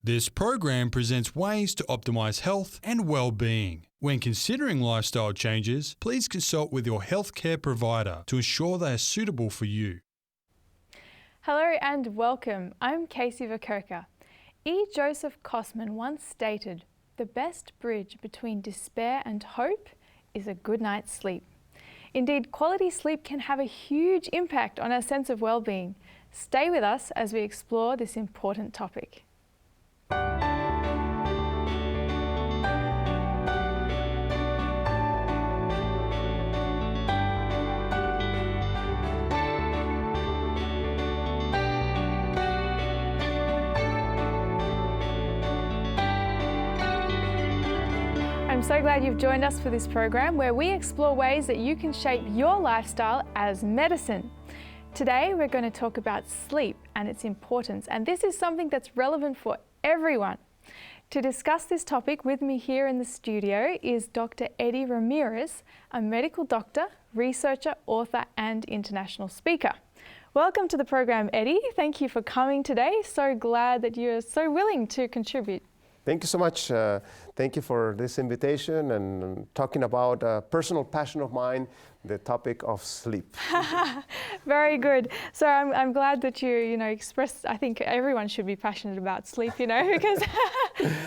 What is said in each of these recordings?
This program presents ways to optimize health and well-being. When considering lifestyle changes, please consult with your healthcare provider to ensure they are suitable for you. Hello and welcome. I'm Casey Vakoka. E. Joseph Kosman once stated, "The best bridge between despair and hope is a good night's sleep." Indeed, quality sleep can have a huge impact on our sense of well-being. Stay with us as we explore this important topic. I'm so glad you've joined us for this program where we explore ways that you can shape your lifestyle as medicine. Today we're going to talk about sleep and its importance, and this is something that's relevant for everyone. To discuss this topic with me here in the studio is Dr. Eddie Ramirez, a medical doctor, researcher, author and international speaker. Welcome to the program, Eddie. Thank you for coming today. So glad that you're so willing to contribute. Thank you so much. Thank you for this invitation and talking about a personal passion of mine, the topic of sleep. Very good. So I'm glad that you expressed, I think everyone should be passionate about sleep, because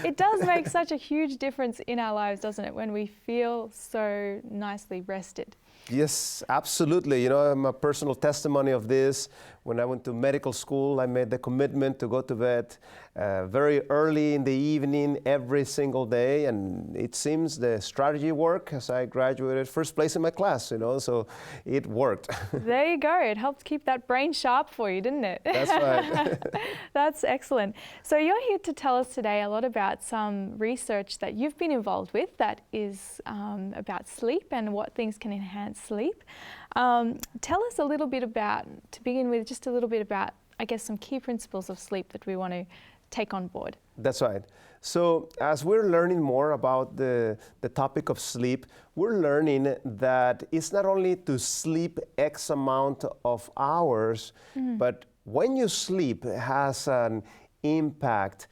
it does make such a huge difference in our lives, doesn't it, when we feel so nicely rested. Yes, absolutely. I'm a personal testimony of this. When I went to medical school, I made the commitment to go to bed very early in the evening every single day, and it seems the strategy worked as I graduated first place in my class, so it worked. There you go. It helped keep that brain sharp for you, didn't it? That's right. That's excellent. So you're here to tell us today a lot about some research that you've been involved with that is about sleep and what things can enhance sleep. Tell us a little bit about, to begin with, just a little bit about, I guess, some key principles of sleep that we want to take on board. That's right. So as we're learning more about the topic of sleep, we're learning that it's not only to sleep X amount of hours, but when you sleep, it has an impact.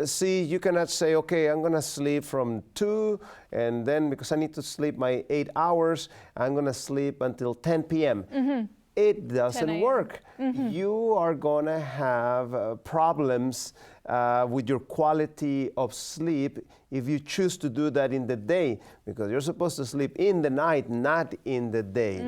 See, you cannot say, okay, I'm going to sleep from 2, and then because I need to sleep my 8 hours, I'm going to sleep until 10 p.m. It doesn't work. You are going to have problems with your quality of sleep if you choose to do that in the day, because you're supposed to sleep in the night, not in the day.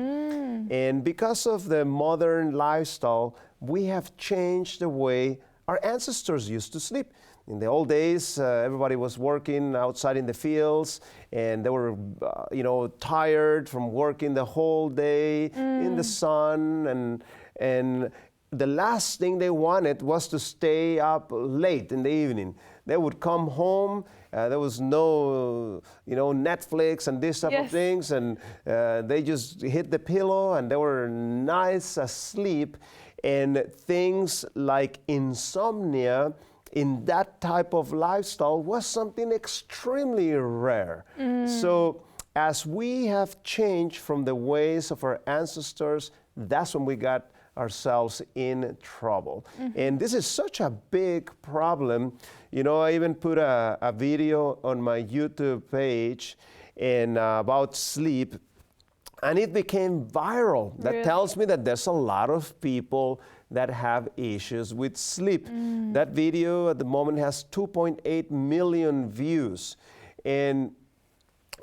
And because of the modern lifestyle, we have changed the way our ancestors used to sleep. In the old days, everybody was working outside in the fields, and they were, tired from working the whole day in the sun, and the last thing they wanted was to stay up late in the evening. They would come home. There was no, Netflix and this type of things, and they just hit the pillow, and they were nice asleep. And things like insomnia in that type of lifestyle was something extremely rare. So as we have changed from the ways of our ancestors, that's when we got ourselves in trouble. And this is such a big problem. I even put a video on my YouTube page about sleep, and it became viral. That tells me that there's a lot of people that have issues with sleep. That video at the moment has 2.8 million views. And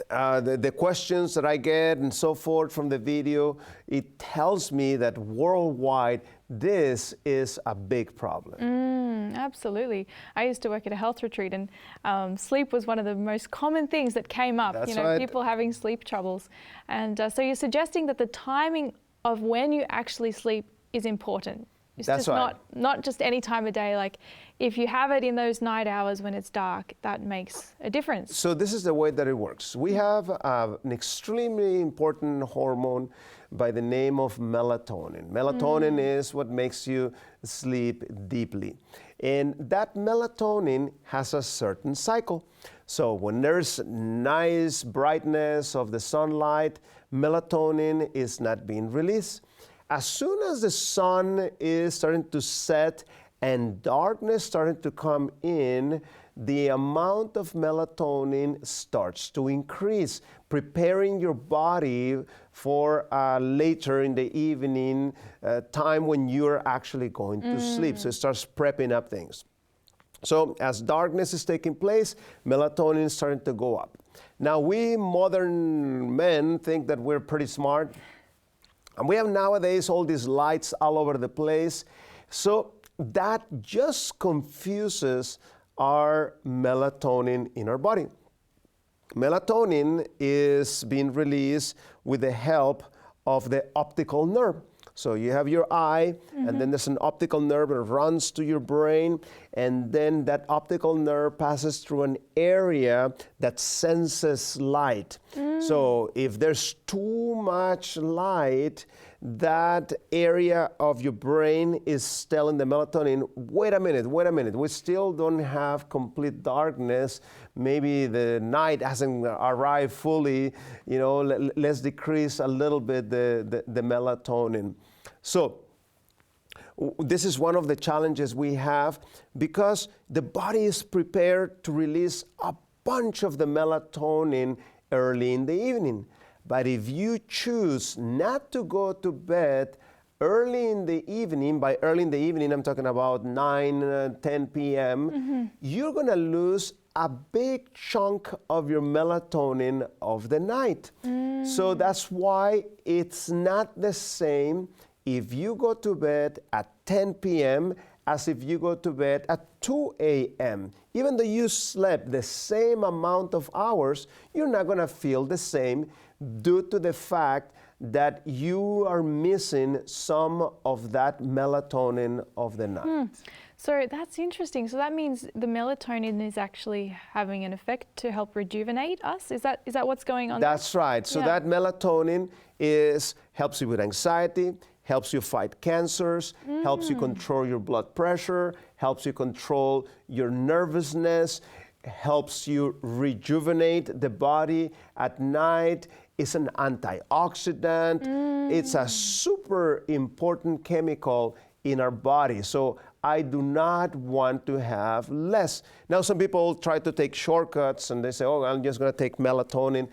the questions that I get and so forth from the video, it tells me that worldwide, this is a big problem. Absolutely. I used to work at a health retreat, and sleep was one of the most common things that came up. That's right. People having sleep troubles. And so you're suggesting that the timing of when you actually sleep is important. It's That's just right. not just any time of day. Like if you have it in those night hours when it's dark, that makes a difference. So this is the way that it works. We have an extremely important hormone by the name of melatonin. Melatonin is what makes you sleep deeply. And that melatonin has a certain cycle. So when there's nice brightness of the sunlight, melatonin is not being released. As soon as the sun is starting to set and darkness started to come in, the amount of melatonin starts to increase, preparing your body for later in the evening time when you're actually going to sleep. So it starts prepping up things. So as darkness is taking place, melatonin is starting to go up. Now we modern men think that we're pretty smart. And we have nowadays all these lights all over the place. So that just confuses our melatonin in our body. Melatonin is being released with the help of the optical nerve. So you have your eye, and then there's an optical nerve that runs to your brain, and then that optical nerve passes through an area that senses light. So if there's too much light, that area of your brain is telling the melatonin, wait a minute, we still don't have complete darkness. Maybe the night hasn't arrived fully, let's decrease a little bit the melatonin. So this is one of the challenges we have, because the body is prepared to release a bunch of the melatonin early in the evening. But if you choose not to go to bed early in the evening, by early in the evening I'm talking about 9, 10 p.m., you're going to lose a big chunk of your melatonin of the night. So that's why it's not the same if you go to bed at 10 p.m. as if you go to bed at 2 a.m. Even though you slept the same amount of hours, you're not going to feel the same due to the fact that you are missing some of that melatonin of the night. So that's interesting. So that means the melatonin is actually having an effect to help rejuvenate us? Is that what's going on? That's right. So that melatonin helps you with anxiety, helps you fight cancers, helps you control your blood pressure, helps you control your nervousness, helps you rejuvenate the body at night. It's an antioxidant. It's a super important chemical in our body. So I do not want to have less. Now some people try to take shortcuts and they say, oh, I'm just going to take melatonin.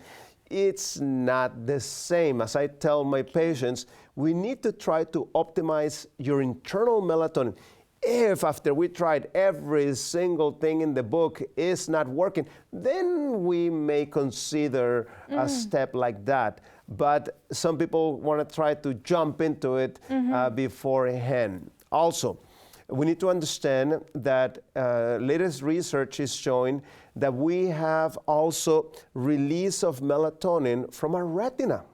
It's not the same. As I tell my patients, we need to try to optimize your internal melatonin. If after we tried every single thing in the book is not working, then we may consider a step like that. But some people want to try to jump into it beforehand. Also, we need to understand that latest research is showing that we have also release of melatonin from our retina.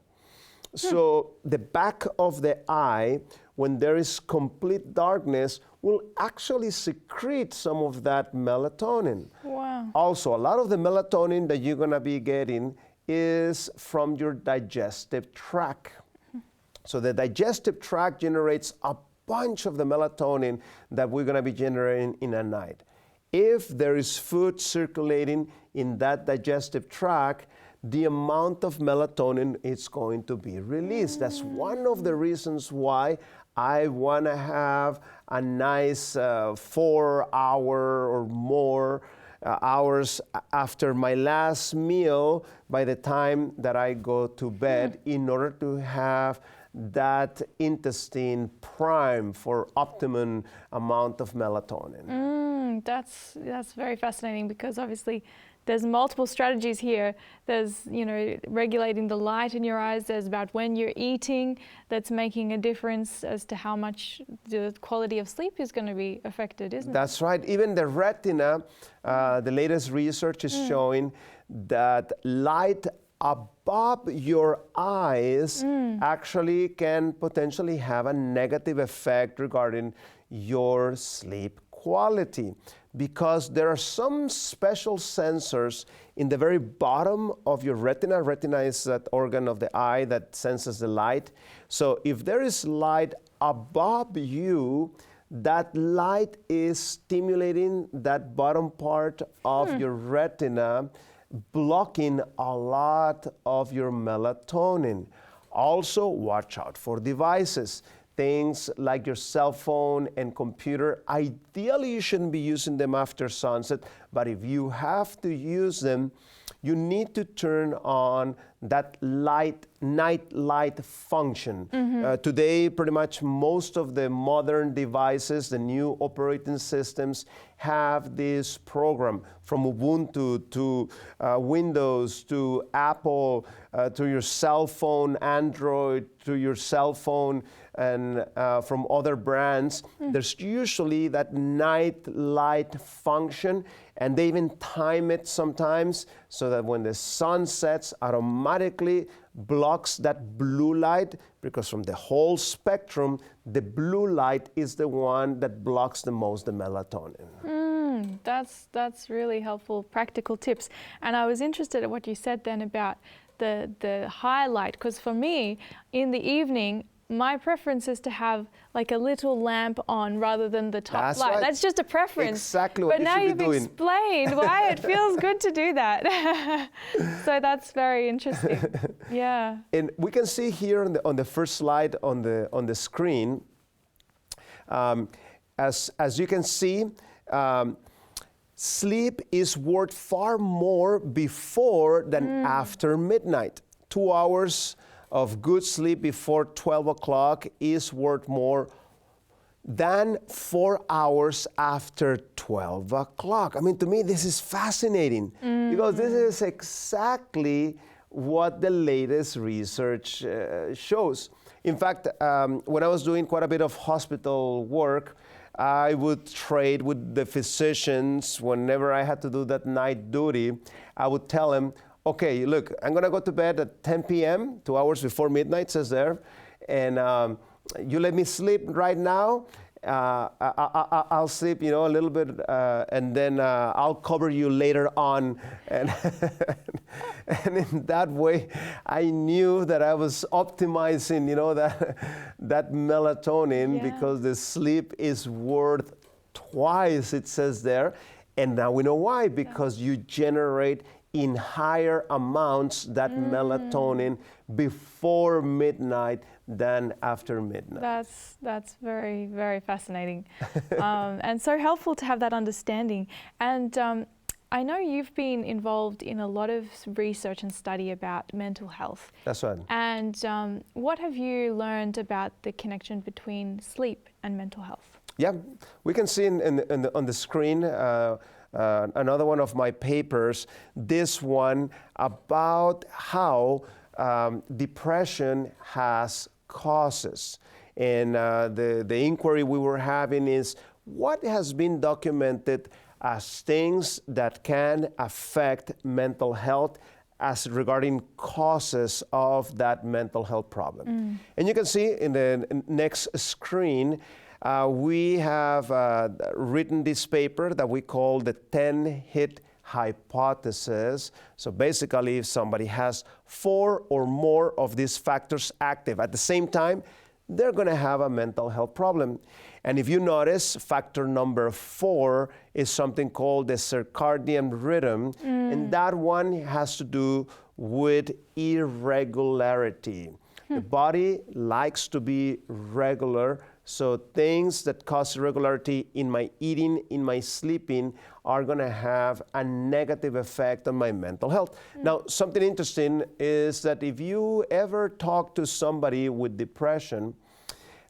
So the back of the eye, when there is complete darkness, will actually secrete some of that melatonin. Wow. Also, a lot of the melatonin that you're going to be getting is from your digestive tract. So the digestive tract generates a bunch of the melatonin that we're going to be generating in a night. If there is food circulating in that digestive tract, the amount of melatonin is going to be released. That's one of the reasons why I want to have a nice 4 hour or more hours after my last meal by the time that I go to bed in order to have that intestine prime for optimum amount of melatonin. That's very fascinating, because obviously there's multiple strategies here. There's, regulating the light in your eyes. There's about when you're eating that's making a difference as to how much the quality of sleep is going to be affected, isn't it? That's right. Even the retina, the latest research is showing that light above your eyes actually can potentially have a negative effect regarding your sleep quality, because there are some special sensors in the very bottom of your retina. Retina is that organ of the eye that senses the light. So if there is light above you, that light is stimulating that bottom part of your retina, blocking a lot of your melatonin. Also, watch out for devices. things like your cell phone and computer, ideally you shouldn't be using them after sunset, but if you have to use them, you need to turn on that night light function. Today, pretty much most of the modern devices, the new operating systems, have this program, from Ubuntu to Windows to Apple to your cell phone, Android to your cell phone, and from other brands. There's usually that night light function, and they even time it sometimes so that when the sun sets, automatically blocks that blue light, because from the whole spectrum, the blue light is the one that blocks the most the melatonin. That's really helpful, practical tips. And I was interested in what you said then about the highlight, because for me, in the evening, my preference is to have like a little lamp on rather than the top That's light. right. That's just a preference. Exactly what but you now should be you've doing. explained why it feels good to do that. So that's very interesting. Yeah. And we can see here on the first slide on the screen, as you can see, sleep is worth far more before than after midnight. 2 hours of good sleep before 12 o'clock is worth more than 4 hours after 12 o'clock. I mean, to me, this is fascinating because this is exactly what the latest research shows. In fact, when I was doing quite a bit of hospital work, I would trade with the physicians. Whenever I had to do that night duty, I would tell them, okay, look, I'm going to go to bed at 10 p.m., 2 hours before midnight, says there, and you let me sleep right now. I'll sleep, a little bit, and then I'll cover you later on. And, and in that way, I knew that I was optimizing, that melatonin, because the sleep is worth twice, it says there. And now we know why, because you generate in higher amounts that melatonin before midnight than after midnight. That's very, very fascinating, and so helpful to have that understanding. And I know you've been involved in a lot of research and study about mental health. That's right. And what have you learned about the connection between sleep and mental health? Yeah, we can see on the screen another one of my papers, this one about how depression has causes. And the inquiry we were having is what has been documented as things that can affect mental health as regarding causes of that mental health problem. And you can see in the next screen, we have written this paper that we call the 10-hit hypothesis. So basically, if somebody has 4 or more of these factors active at the same time, they're going to have a mental health problem. And if you notice, factor number 4 is something called the circadian rhythm, and that one has to do with irregularity. The body likes to be regular, so things that cause irregularity in my eating, in my sleeping, are going to have a negative effect on my mental health. Now, something interesting is that if you ever talk to somebody with depression,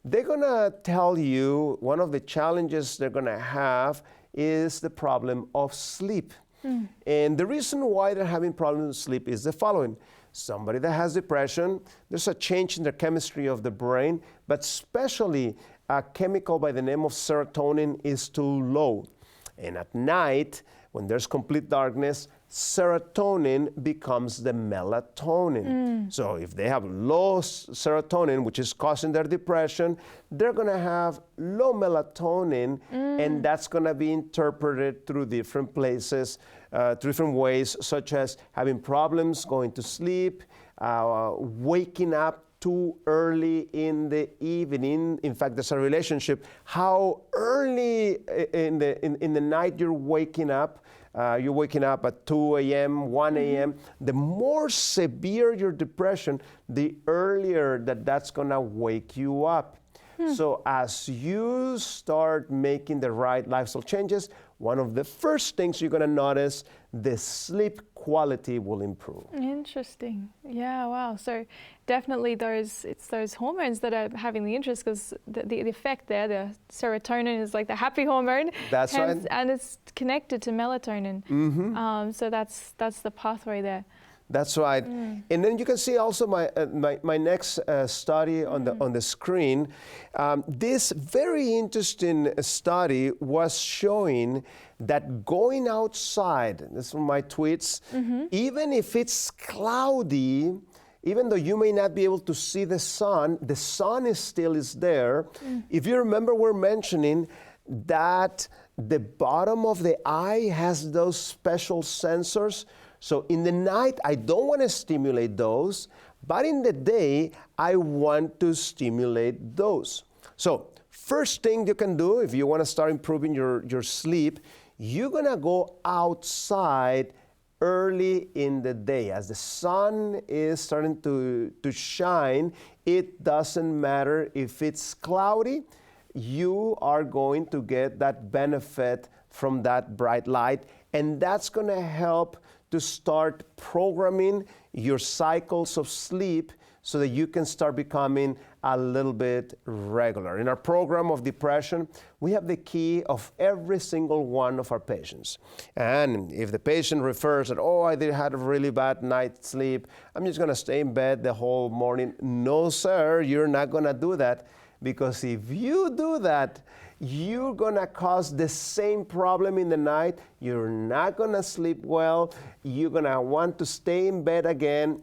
they're going to tell you one of the challenges they're going to have is the problem of sleep. And the reason why they're having problems with sleep is the following. Somebody that has depression, there's a change in the chemistry of the brain, but especially a chemical by the name of serotonin is too low. And at night, when there's complete darkness, serotonin becomes the melatonin. So if they have low serotonin, which is causing their depression, they're going to have low melatonin, and that's going to be interpreted through different places, different ways, such as having problems going to sleep, waking up too early in the evening. In fact, there's a relationship. How early in the night you're waking up at 2 a.m., 1 a.m., the more severe your depression, the earlier that's going to wake you up. So as you start making the right lifestyle changes, one of the first things you're going to notice, the sleep quality will improve. Interesting. Yeah, wow. So definitely it's those hormones that are having the interest, because the effect there, the serotonin is like the happy hormone. That's right. And it's connected to melatonin. Mm-hmm. So that's the pathway there. That's right. And then you can see also my next study on the screen. This very interesting study was showing that going outside, this is from my tweets, even if it's cloudy, even though you may not be able to see the sun is still there. If you remember, we're mentioning that the bottom of the eye has those special sensors. So in the night, I don't want to stimulate those, but in the day, I want to stimulate those. So first thing you can do if you want to start improving your sleep, you're going to go outside early in the day. As the sun is starting to shine, it doesn't matter if it's cloudy, you are going to get that benefit from that bright light, and that's going to help to start programming your cycles of sleep so that you can start becoming a little bit regular. In our program of depression, we have the key of every single one of our patients. And if the patient refers that, oh, I had a really bad night's sleep, I'm just gonna stay in bed the whole morning. No, sir, you're not gonna do that, because if you do that, you're gonna cause the same problem in the night. You're not gonna sleep well. You're gonna want to stay in bed again.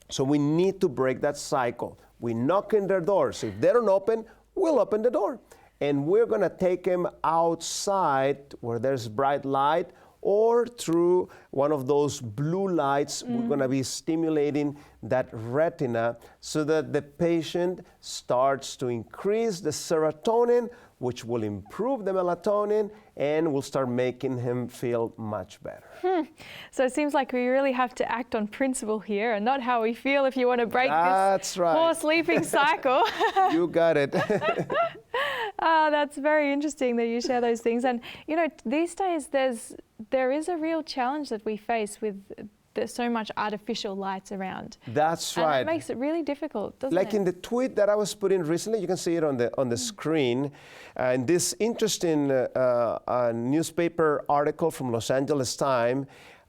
So we need to break that cycle. We knock on their doors. If they don't open, we'll open the door. And we're gonna take them outside where there's bright light, or through one of those blue lights. We're gonna be stimulating that retina so that the patient starts to increase the serotonin, which will improve the melatonin and will start making him feel much better. So it seems like we really have to act on principle here and not how we feel if you want to break this poor sleeping cycle. You got it. That's very interesting that you share those things. And you know, these days there is a real challenge that we face with there's so much artificial lights around. That's right. And it makes it really difficult, doesn't it? Like in the tweet that I was putting recently, you can see it on the screen. And this interesting newspaper article from Los Angeles Times,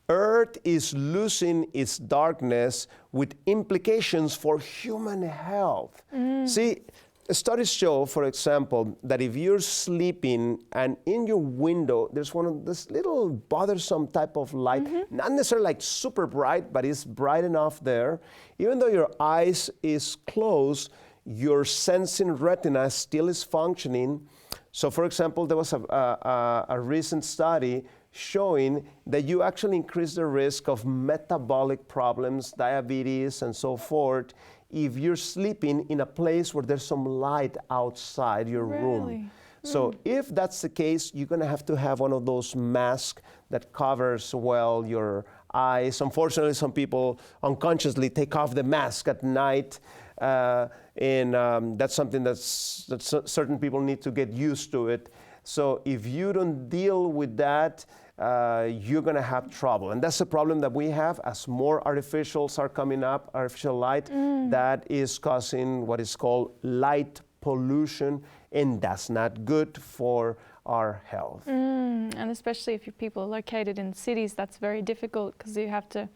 Earth is losing its darkness with implications for human health. See, studies show, for example, that if you're sleeping and in your window, there's one of this little bothersome type of light, not necessarily like super bright, but it's bright enough there. Even though your eyes is closed, your sensing retina still is functioning. So for example, there was a recent study showing that you actually increase the risk of metabolic problems, diabetes, and so forth, if you're sleeping in a place where there's some light outside your room. So if that's the case, you're gonna have to have one of those masks that covers well your eyes. Unfortunately, some people unconsciously take off the mask at night, and that's something that certain people need to get used to it. So if you don't deal with that, you're gonna have trouble. And that's the problem that we have as more artificials are coming up, artificial light, that is causing what is called light pollution, and that's not good for our health. And especially if people are located in cities, that's very difficult because you have to,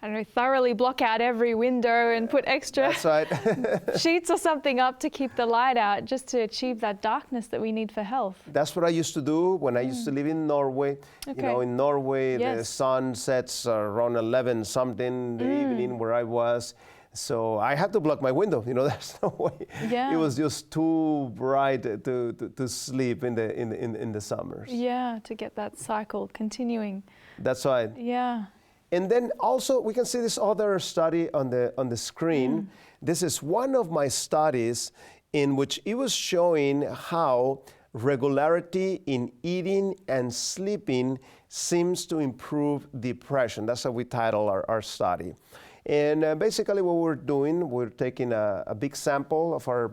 I don't know, thoroughly block out every window and put extra sheets or something up to keep the light out, just to achieve that darkness that we need for health. That's what I used to do when I used to live in Norway. You know, in Norway, the sun sets around 11 something the evening where I was. So I had to block my window. You know, there's no way. It was just too bright to sleep in the summers. Yeah, to get that cycle continuing. That's right. Yeah. And then also we can see this other study on the screen. This is one of my studies in which it was showing how regularity in eating and sleeping seems to improve depression. That's how we title our study. And basically what we're doing, we're taking a big sample of our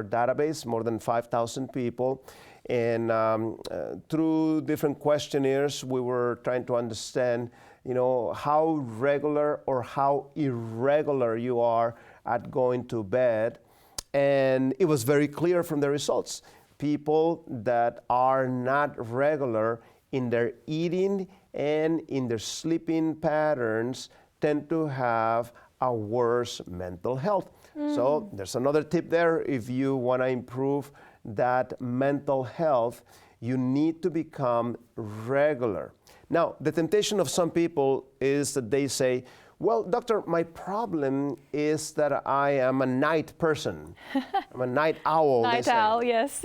database, more than 5,000 people. And through different questionnaires, we were trying to understand, how regular or how irregular you are at going to bed. And it was very clear from the results. People that are not regular in their eating and in their sleeping patterns tend to have a worse mental health. So there's another tip there. If you want to improve that mental health, you need to become regular. Now, the temptation of some people is that they say, well, doctor, my problem is that I am a night person. I'm a night owl. Night owl, yes.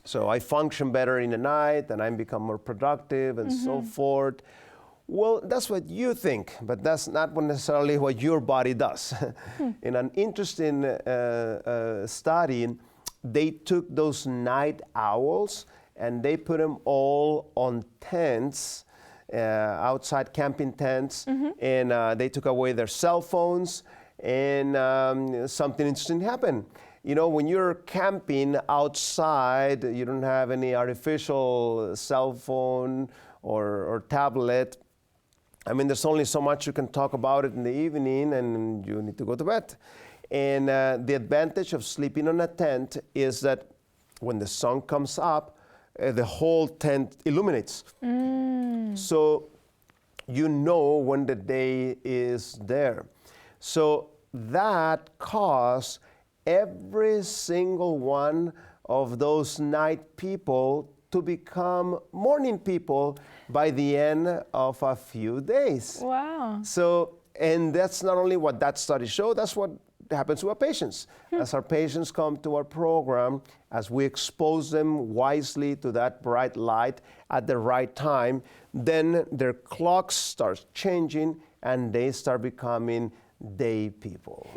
So I function better in the night and I become more productive and so forth. Well, that's what you think, but that's not necessarily what your body does. In an interesting study, they took those night owls and they put them all on tents, outside camping tents, and they took away their cell phones, and something interesting happened. When you're camping outside, you don't have any artificial cell phone or tablet. I mean, there's only so much you can talk about it in the evening, and you need to go to bed. And the advantage of sleeping on a tent is that when the sun comes up, the whole tent illuminates. So you know when the day is there. So that caused every single one of those night people to become morning people by the end of a few days. Wow. So, and that's not only what that study showed, that's what happens to our patients. As our patients come to our program, as we expose them wisely to that bright light at the right time, then their clocks start changing and they start becoming day people.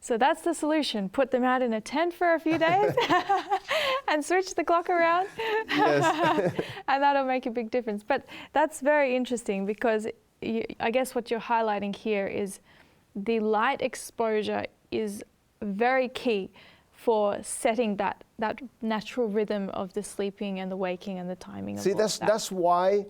So that's the solution. Put them out in a tent for a few days and switch the clock around. Yes. And that'll make a big difference. But that's very interesting because I guess what you're highlighting here is the light exposure is very key for setting that natural rhythm of the sleeping and the waking and the timing of See, all that's why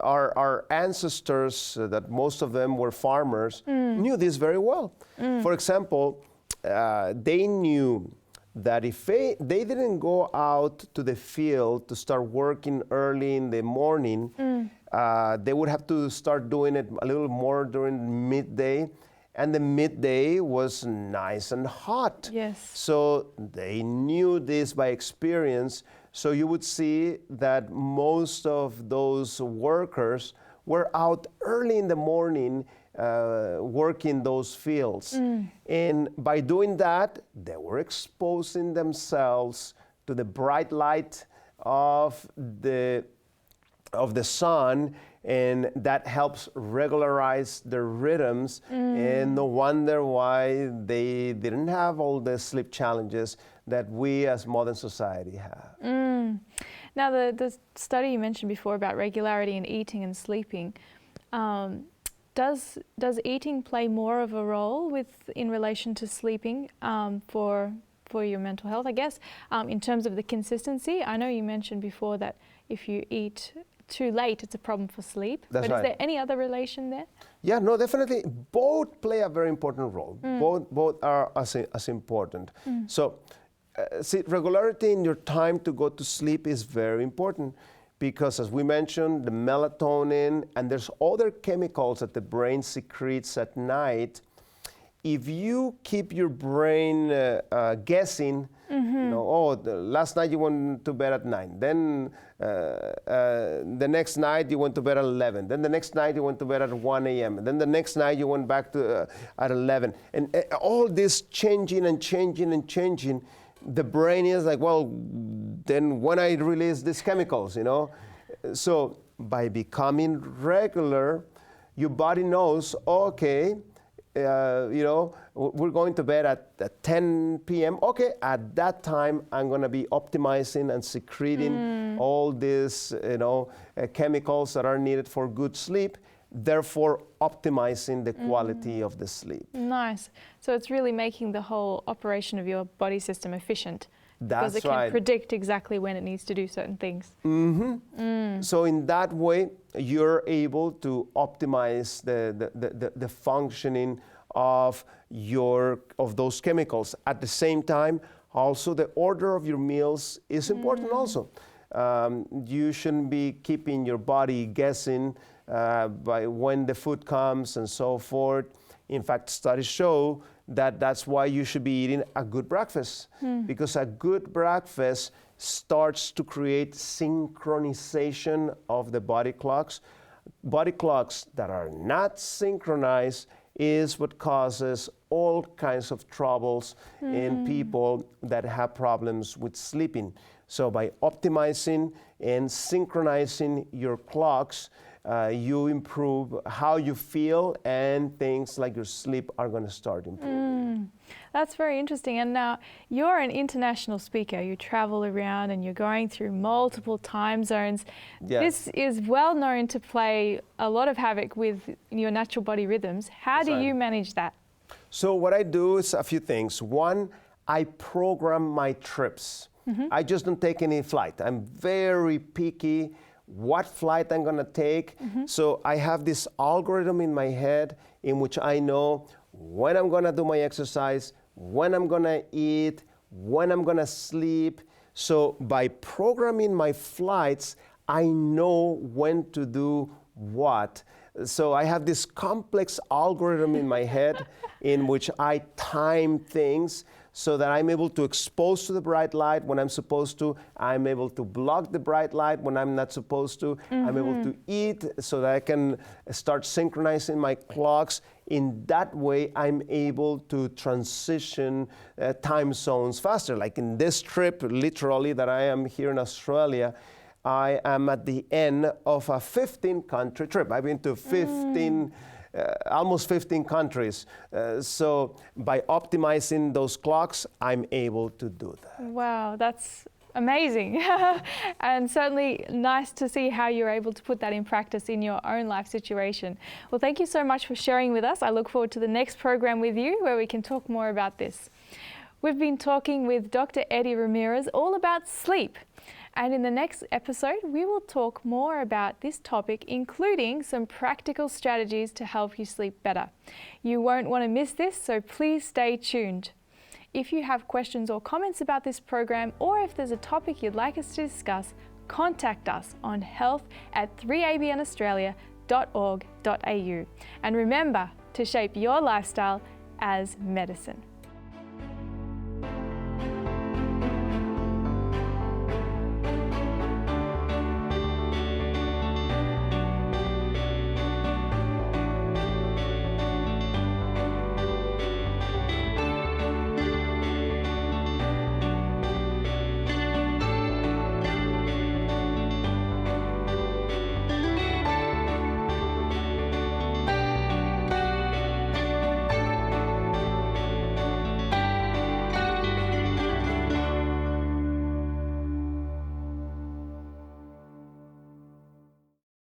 our ancestors, that most of them were farmers, knew this very well. For example, they knew that if they didn't go out to the field to start working early in the morning, they would have to start doing it a little more during midday. And the midday was nice and hot. Yes. So they knew this by experience. So you would see that most of those workers were out early in the morning working those fields. And by doing that, they were exposing themselves to the bright light of the sun, and that helps regularize their rhythms, and no wonder why they didn't have all the sleep challenges that we as modern society have. Now the study you mentioned before about regularity in eating and sleeping, does eating play more of a role in relation to sleeping for your mental health, I guess, in terms of the consistency? I know you mentioned before that if you eat too late, it's a problem for sleep. That's but right. Is there any other relation there? Yeah, no, definitely. Both play a very important role. Both are as important. So, see, regularity in your time to go to sleep is very important because, as we mentioned, the melatonin and there's other chemicals that the brain secretes at night. If you keep your brain guessing, last night you went to bed at 9, then the next night you went to bed at 11, then the next night you went to bed at 1 a.m., and then the next night you went back to at 11. And all this changing and changing and changing, the brain is like, well, then when I release these chemicals, So by becoming regular, your body knows, okay, we're going to bed at 10 p.m. Okay, at that time, I'm going to be optimizing and secreting all these, chemicals that are needed for good sleep. therefore optimizing the quality of the sleep. Nice. So it's really making the whole operation of your body system efficient. Because That's it can right. predict exactly when it needs to do certain things. So in that way, you're able to optimize the functioning of those chemicals. At the same time, also the order of your meals is important also. You shouldn't be keeping your body guessing by when the food comes and so forth. In fact, studies show that that's why you should be eating a good breakfast, because a good breakfast starts to create synchronization of the body clocks. Body clocks that are not synchronized is what causes all kinds of troubles in people that have problems with sleeping. So by optimizing and synchronizing your clocks, you improve how you feel, and things like your sleep are going to start improving. That's very interesting. And now you're an international speaker. You travel around and you're going through multiple time zones. Yes. This is well known to play a lot of havoc with your natural body rhythms. How do you manage that? So what I do is a few things. One, I program my trips. I just don't take any flight. I'm very picky what flight I'm going to take. So I have this algorithm in my head in which I know when I'm going to do my exercise, when I'm going to eat, when I'm going to sleep. So by programming my flights, I know when to do what. So I have this complex algorithm in my head in which I time things so that I'm able to expose to the bright light when I'm supposed to. I'm able to block the bright light when I'm not supposed to. I'm able to eat so that I can start synchronizing my clocks. In that way, I'm able to transition time zones faster. Like in this trip, literally, that I am here in Australia, I am at the end of a 15-country trip. I've been to almost 15 countries. So by optimizing those clocks, I'm able to do that. Wow, that's amazing. And certainly nice to see how you're able to put that in practice in your own life situation. Well, thank you so much for sharing with us. I look forward to the next program with you where we can talk more about this. We've been talking with Dr. Eddie Ramirez all about sleep. And in the next episode, we will talk more about this topic, including some practical strategies to help you sleep better. You won't want to miss this, so please stay tuned. If you have questions or comments about this program, or if there's a topic you'd like us to discuss, contact us on health@3abnaustralia.org.au. And remember to shape your lifestyle as medicine.